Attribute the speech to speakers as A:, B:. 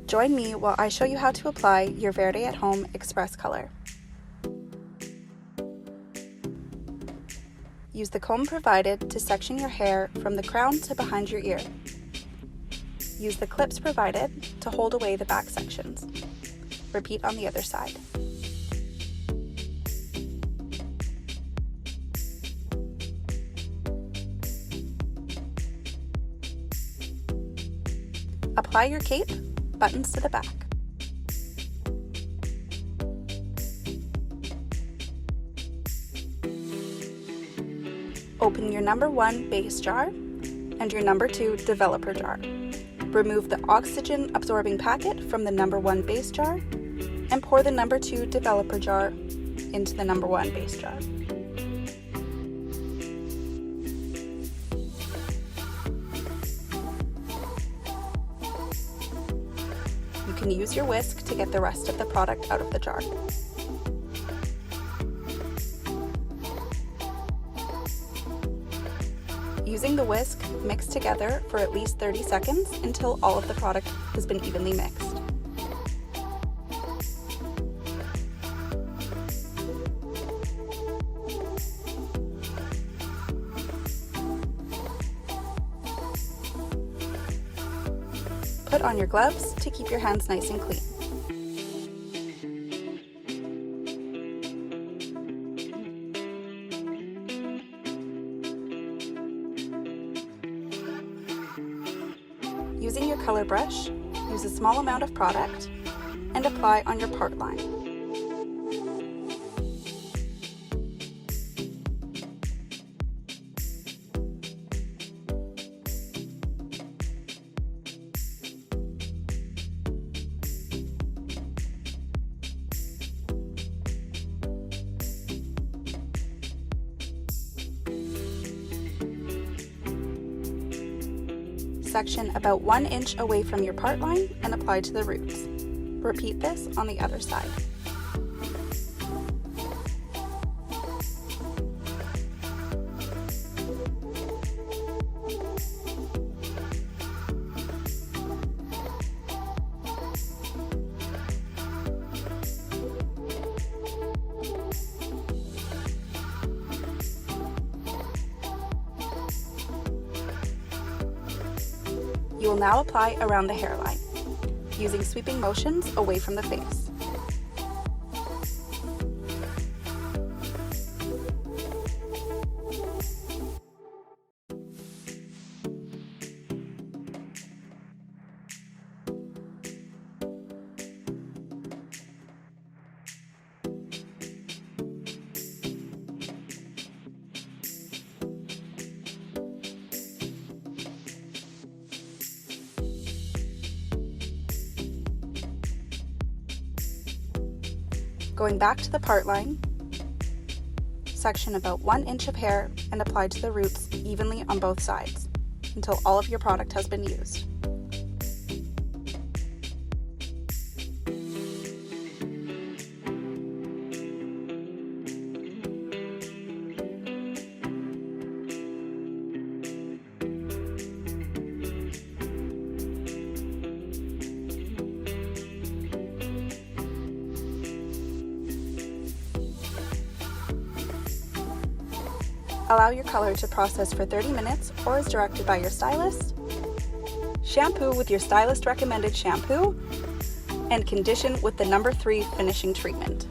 A: Join me while I show you how to apply your Verde at Home Express color. Use the comb provided to section your hair from the crown to behind your ear. Use the clips provided to hold away the back sections. Repeat on the other side. Apply your cape, buttons to the back. Open your number 1 base jar and your number 2 developer jar. Remove the oxygen absorbing packet from the number 1 base jar and pour the number 2 developer jar into the number 1 base jar. You can use your whisk to get the rest of the product out of the jar. Using the whisk, mix together for at least 30 seconds until all of the product has been evenly mixed. Put on your gloves to keep your hands nice and clean. Using your color brush, use a small amount of product and apply on your part line. Section about 1 inch away from your part line and apply to the roots. Repeat this on the other side. You will now apply around the hairline, using sweeping motions away from the face. Going back to the part line, section about 1 inch of hair and apply to the roots evenly on both sides until all of your product has been used. Allow your color to process for 30 minutes or as directed by your stylist. Shampoo with your stylist recommended shampoo and condition with the number 3 finishing treatment.